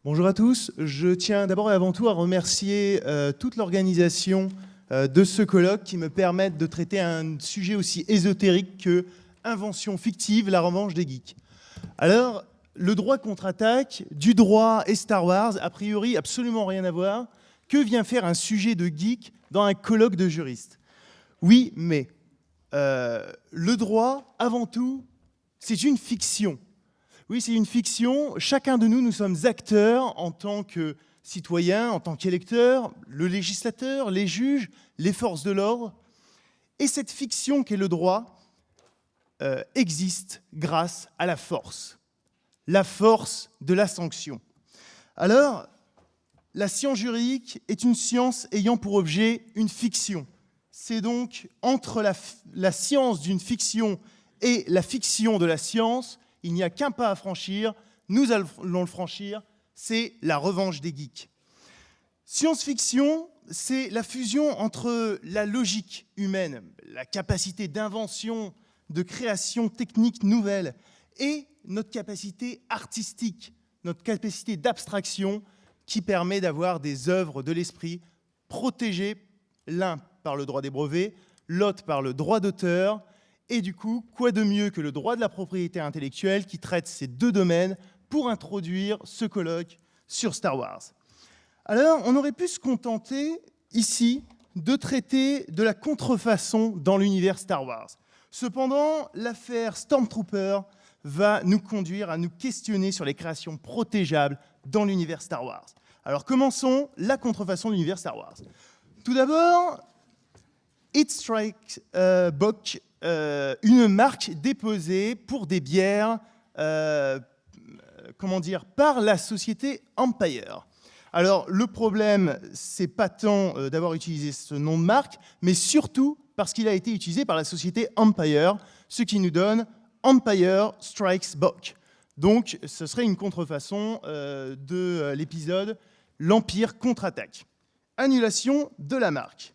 Bonjour à tous. Je tiens d'abord et avant tout à remercier toute l'organisation de ce colloque qui me permettent de traiter un sujet aussi ésotérique que invention fictive, la revanche des geeks. Alors, le droit contre-attaque, du droit et Star Wars, a priori absolument rien à voir. Que vient faire un sujet de geek dans un colloque de juristes? Oui, mais le droit, avant tout, c'est une fiction. Oui, c'est une fiction. Chacun de nous, nous sommes acteurs en tant que citoyens, en tant qu'électeurs, le législateur, les juges, les forces de l'ordre. Et cette fiction qu'est le droit existe grâce à la force de la sanction. Alors, la science juridique est une science ayant pour objet une fiction. C'est donc entre la science d'une fiction et la fiction de la science, il n'y a qu'un pas à franchir, nous allons le franchir, c'est la revanche des geeks. Science-fiction, c'est la fusion entre la logique humaine, la capacité d'invention, de création technique nouvelle, et notre capacité artistique, notre capacité d'abstraction qui permet d'avoir des œuvres de l'esprit protégées, l'un par le droit des brevets, l'autre par le droit d'auteur. Et du coup, quoi de mieux que le droit de la propriété intellectuelle qui traite ces deux domaines pour introduire ce colloque sur Star Wars. Alors, on aurait pu se contenter ici de traiter de la contrefaçon dans l'univers Star Wars. Cependant, l'affaire Stormtrooper va nous conduire à nous questionner sur les créations protégeables dans l'univers Star Wars. Alors, commençons la contrefaçon de l'univers Star Wars. Tout d'abord, It Strikes Back, une marque déposée pour des bières par la société Empire. Alors, le problème, c'est pas tant d'avoir utilisé ce nom de marque, mais surtout parce qu'il a été utilisé par la société Empire, ce qui nous donne Empire Strikes Back. Donc, ce serait une contrefaçon de l'épisode L'Empire contre-attaque. Annulation de la marque.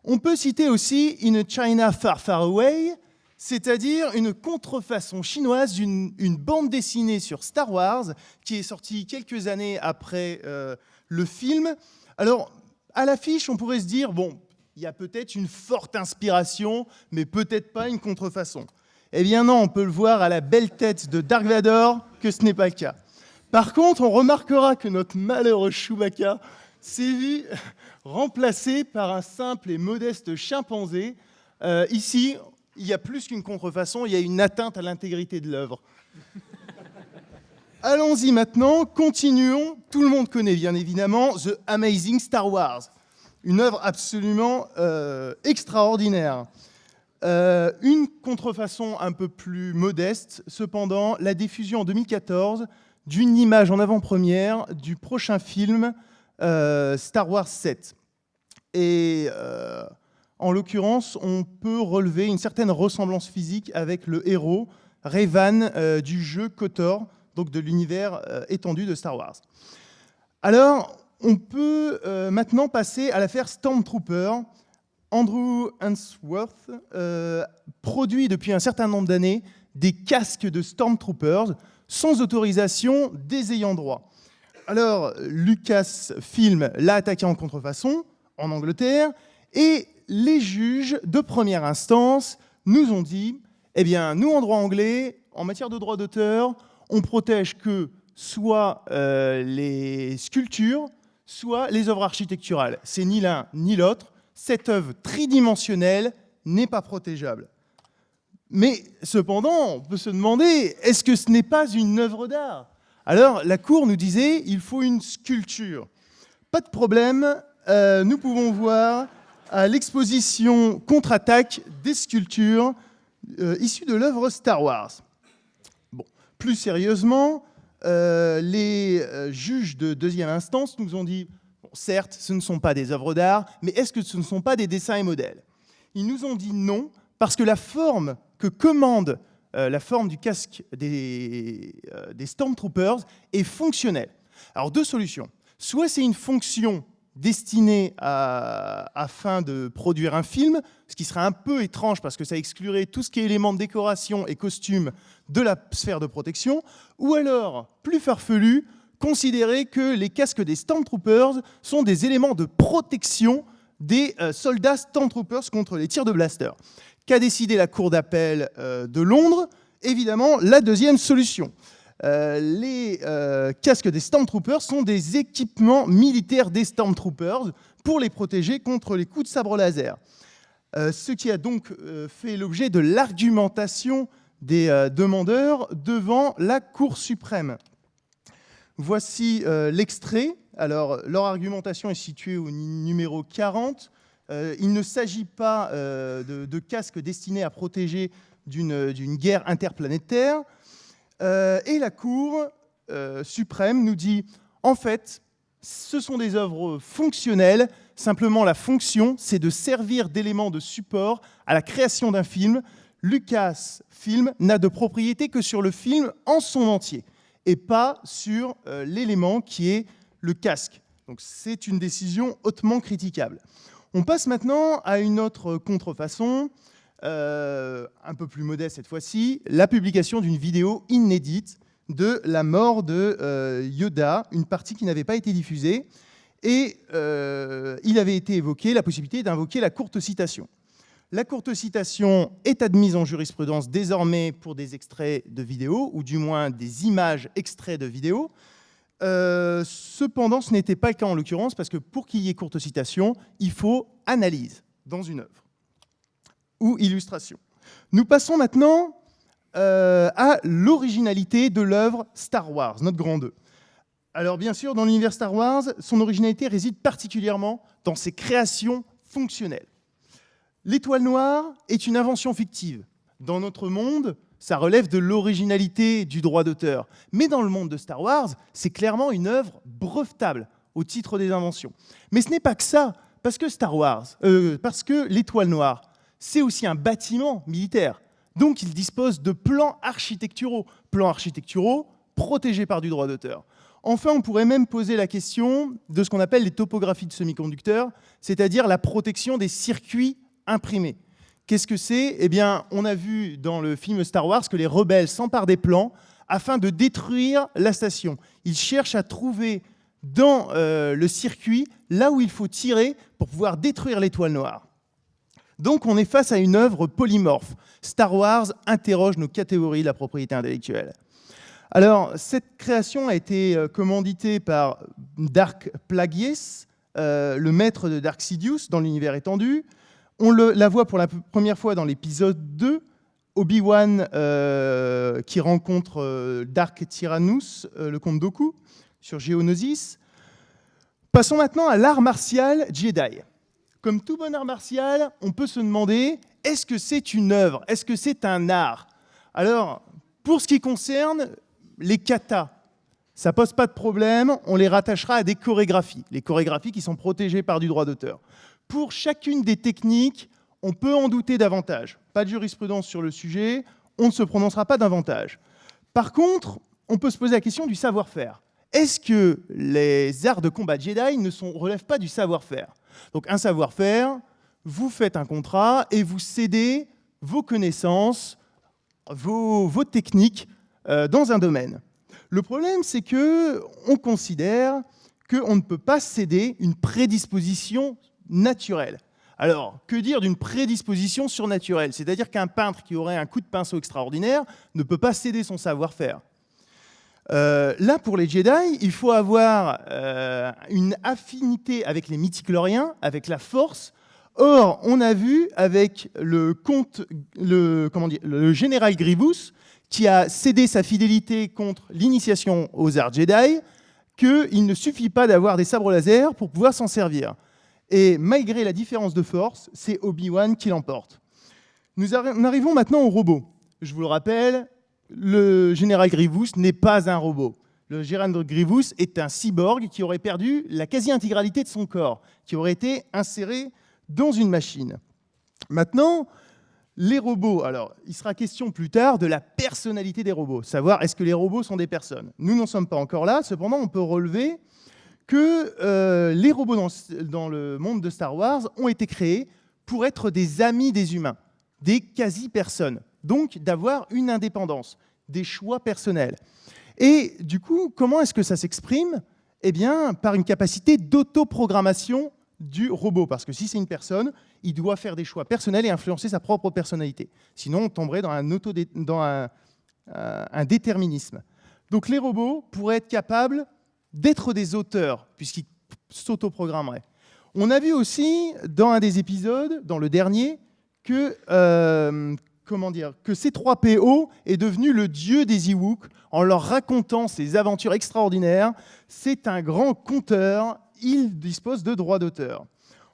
On peut citer aussi In a China Far Far Away, c'est-à-dire une contrefaçon chinoise d'une bande dessinée sur Star Wars qui est sortie quelques années après le film. Alors, à l'affiche, on pourrait se dire, bon, il y a peut-être une forte inspiration, mais peut-être pas une contrefaçon. Eh bien non, on peut le voir à la belle tête de Dark Vador que ce n'est pas le cas. Par contre, on remarquera que notre malheureux Chewbacca s'est vu remplacé par un simple et modeste chimpanzé. Ici, il y a plus qu'une contrefaçon, il y a une atteinte à l'intégrité de l'œuvre. Allons-y maintenant, continuons. Tout le monde connaît bien évidemment The Amazing Star Wars, une œuvre absolument extraordinaire. Une contrefaçon un peu plus modeste, cependant, la diffusion en 2014 d'une image en avant-première du prochain film Star Wars 7. Et en l'occurrence, on peut relever une certaine ressemblance physique avec le héros, Revan, du jeu KOTOR, donc de l'univers étendu de Star Wars. Alors, on peut maintenant passer à l'affaire Stormtrooper. Andrew Answorth produit depuis un certain nombre d'années des casques de Stormtroopers sans autorisation des ayants droit. Alors, Lucasfilm l'a attaqué en contrefaçon en Angleterre et les juges de première instance nous ont dit, eh bien, nous en droit anglais, en matière de droit d'auteur, on protège que soit les sculptures, soit les œuvres architecturales. C'est ni l'un ni l'autre. Cette œuvre tridimensionnelle n'est pas protégeable. Mais cependant, on peut se demander, est-ce que ce n'est pas une œuvre d'art? Alors, la Cour nous disait, il faut une sculpture. Pas de problème, nous pouvons voir à l'exposition Contre-attaque des sculptures issues de l'œuvre Star Wars. Bon, plus sérieusement, les juges de deuxième instance nous ont dit, bon, certes, ce ne sont pas des œuvres d'art, mais est-ce que ce ne sont pas des dessins et modèles? Ils nous ont dit non, parce que la forme que commande la forme du casque des Stormtroopers est fonctionnelle. Alors, deux solutions. Soit c'est une fonction destinée afin de produire un film, ce qui serait un peu étrange parce que ça exclurait tout ce qui est éléments de décoration et costumes de la sphère de protection, ou alors, plus farfelu, considérer que les casques des Stormtroopers sont des éléments de protection des soldats Stormtroopers contre les tirs de blaster. Qu'a décidé la Cour d'appel de Londres? Évidemment, la deuxième solution. Les casques des Stormtroopers sont des équipements militaires des Stormtroopers pour les protéger contre les coups de sabre laser. Ce qui a donc fait l'objet de l'argumentation des demandeurs devant la Cour suprême. Voici l'extrait. Alors, leur argumentation est située au numéro 40. Il ne s'agit pas de casques destinés à protéger d'une guerre interplanétaire. Et la Cour suprême nous dit, en fait, ce sont des œuvres fonctionnelles. Simplement, la fonction, c'est de servir d'élément de support à la création d'un film. Lucasfilm n'a de propriété que sur le film en son entier et pas sur l'élément qui est le casque. Donc c'est une décision hautement critiquable. On passe maintenant à une autre contrefaçon, un peu plus modeste cette fois-ci, la publication d'une vidéo inédite de la mort de Yoda, une partie qui n'avait pas été diffusée, et il avait été évoqué la possibilité d'invoquer la courte citation. La courte citation est admise en jurisprudence désormais pour des extraits de vidéos, ou du moins des images extraits de vidéos. Cependant, ce n'était pas le cas en l'occurrence, parce que pour qu'il y ait courte citation, il faut analyse dans une œuvre ou illustration. Nous passons maintenant à l'originalité de l'œuvre Star Wars, notre grand 2. Alors bien sûr, dans l'univers Star Wars, son originalité réside particulièrement dans ses créations fonctionnelles. L'étoile noire est une invention fictive. Dans notre monde, ça relève de l'originalité du droit d'auteur. Mais dans le monde de Star Wars, c'est clairement une œuvre brevetable au titre des inventions. Mais ce n'est pas que ça, parce que l'étoile noire, c'est aussi un bâtiment militaire. Donc il dispose de plans architecturaux protégés par du droit d'auteur. Enfin, on pourrait même poser la question de ce qu'on appelle les topographies de semi-conducteurs, c'est-à-dire la protection des circuits imprimés. Qu'est-ce que c'est? Eh bien, on a vu dans le film Star Wars que les rebelles s'emparent des plans afin de détruire la station. Ils cherchent à trouver dans le circuit là où il faut tirer pour pouvoir détruire l'étoile noire. Donc, on est face à une œuvre polymorphe. Star Wars interroge nos catégories de la propriété intellectuelle. Alors, cette création a été commanditée par Dark Plagueis, le maître de Dark Sidious dans l'univers étendu. On la voit pour la première fois dans l'épisode 2, Obi-Wan qui rencontre Dark Tyrannus, le comte Dooku, sur Geonosis. Passons maintenant à l'art martial Jedi. Comme tout bon art martial, on peut se demander, est-ce que c'est une œuvre? Est-ce que c'est un art? Alors, pour ce qui concerne les katas, ça ne pose pas de problème, on les rattachera à des chorégraphies. Les chorégraphies qui sont protégées par du droit d'auteur. Pour chacune des techniques, on peut en douter davantage. Pas de jurisprudence sur le sujet, on ne se prononcera pas davantage. Par contre, on peut se poser la question du savoir-faire. Est-ce que les arts de combat Jedi ne relèvent pas du savoir-faire? Donc un savoir-faire, vous faites un contrat et vous cédez vos connaissances, vos techniques dans un domaine. Le problème, c'est qu'on considère qu'on ne peut pas céder une prédisposition naturelle. Alors, que dire d'une prédisposition surnaturelle? C'est-à-dire qu'un peintre qui aurait un coup de pinceau extraordinaire ne peut pas céder son savoir-faire. Là, pour les Jedi, il faut avoir une affinité avec les midi-chloriens, avec la force. Or, on a vu avec le général Grievous, qui a cédé sa fidélité contre l'initiation aux arts Jedi, qu'il ne suffit pas d'avoir des sabres laser pour pouvoir s'en servir. Et malgré la différence de force, c'est Obi-Wan qui l'emporte. Nous arrivons maintenant au robot. Je vous le rappelle, le général Grievous n'est pas un robot. Le général Grievous est un cyborg qui aurait perdu la quasi-intégralité de son corps, qui aurait été inséré dans une machine. Maintenant, les robots, alors il sera question plus tard de la personnalité des robots, savoir est-ce que les robots sont des personnes. Nous n'en sommes pas encore là, cependant on peut relever que les robots dans le monde de Star Wars ont été créés pour être des amis des humains, des quasi-personnes, donc d'avoir une indépendance, des choix personnels. Et du coup, comment est-ce que ça s'exprime? Eh bien, par une capacité d'autoprogrammation du robot. Parce que si c'est une personne, il doit faire des choix personnels et influencer sa propre personnalité. Sinon, on tomberait dans un déterminisme. Donc les robots pourraient être capables d'être des auteurs, puisqu'ils s'autoprogrammeraient. On a vu aussi, dans un des épisodes, dans le dernier, que C3PO est devenu le dieu des Ewoks en leur racontant ses aventures extraordinaires. C'est un grand conteur, il dispose de droits d'auteur.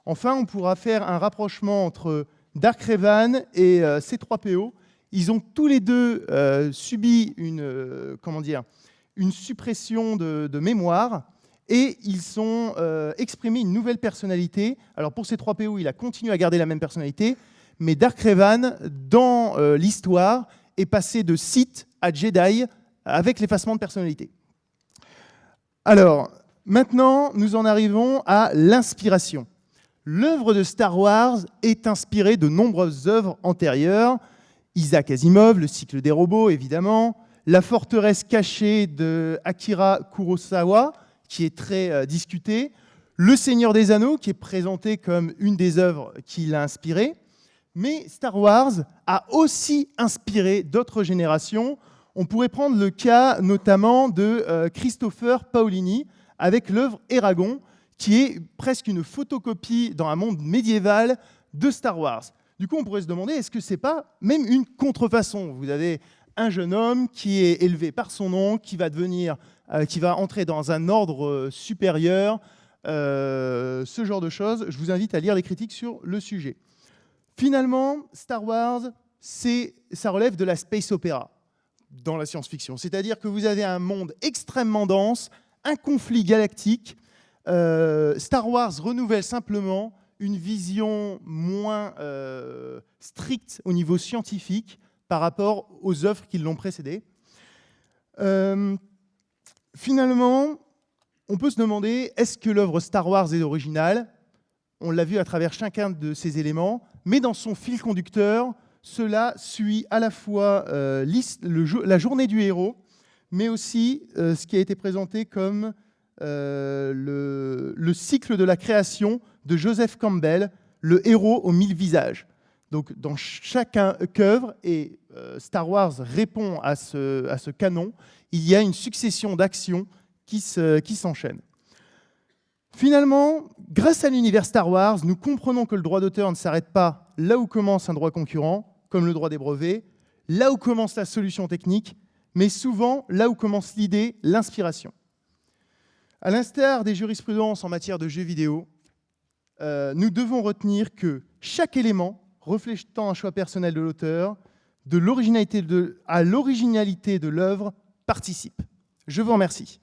Enfin, on pourra faire un rapprochement entre Dark Revan et C3PO. Ils ont tous les deux subi une suppression de mémoire et ils ont exprimé une nouvelle personnalité. Alors pour C3PO, il a continué à garder la même personnalité, mais Dark Revan, dans l'histoire, est passé de Sith à Jedi avec l'effacement de personnalité. Alors, maintenant, nous en arrivons à l'inspiration. L'œuvre de Star Wars est inspirée de nombreuses œuvres antérieures. Isaac Asimov, Le cycle des robots, évidemment. La forteresse cachée de Akira Kurosawa, qui est très discutée. Le Seigneur des Anneaux, qui est présenté comme une des œuvres qui l'a inspiré. Mais Star Wars a aussi inspiré d'autres générations. On pourrait prendre le cas notamment de Christopher Paolini avec l'œuvre Eragon, qui est presque une photocopie dans un monde médiéval de Star Wars. Du coup, on pourrait se demander, est-ce que ce n'est pas même une contrefaçon? Vous avez un jeune homme qui est élevé par son oncle, qui va entrer dans un ordre supérieur, ce genre de choses. Je vous invite à lire les critiques sur le sujet. Finalement, Star Wars, ça relève de la space opéra dans la science-fiction. C'est-à-dire que vous avez un monde extrêmement dense, un conflit galactique. Star Wars renouvelle simplement une vision moins stricte au niveau scientifique par rapport aux œuvres qui l'ont précédé. Finalement, on peut se demander, est-ce que l'œuvre Star Wars est originale? On l'a vu à travers chacun de ces éléments, mais dans son fil conducteur, cela suit à la fois la journée du héros, mais aussi ce qui a été présenté comme le cycle de la création de Joseph Campbell, le héros aux 1000 visages. Donc, dans chaque œuvre, et Star Wars répond à ce canon, il y a une succession d'actions qui s'enchaînent. Finalement, grâce à l'univers Star Wars, nous comprenons que le droit d'auteur ne s'arrête pas là où commence un droit concurrent, comme le droit des brevets, là où commence la solution technique, mais souvent là où commence l'idée, l'inspiration. À l'instar des jurisprudences en matière de jeux vidéo, nous devons retenir que chaque élément reflétant un choix personnel de l'auteur, à l'originalité de l'œuvre, participe. Je vous remercie.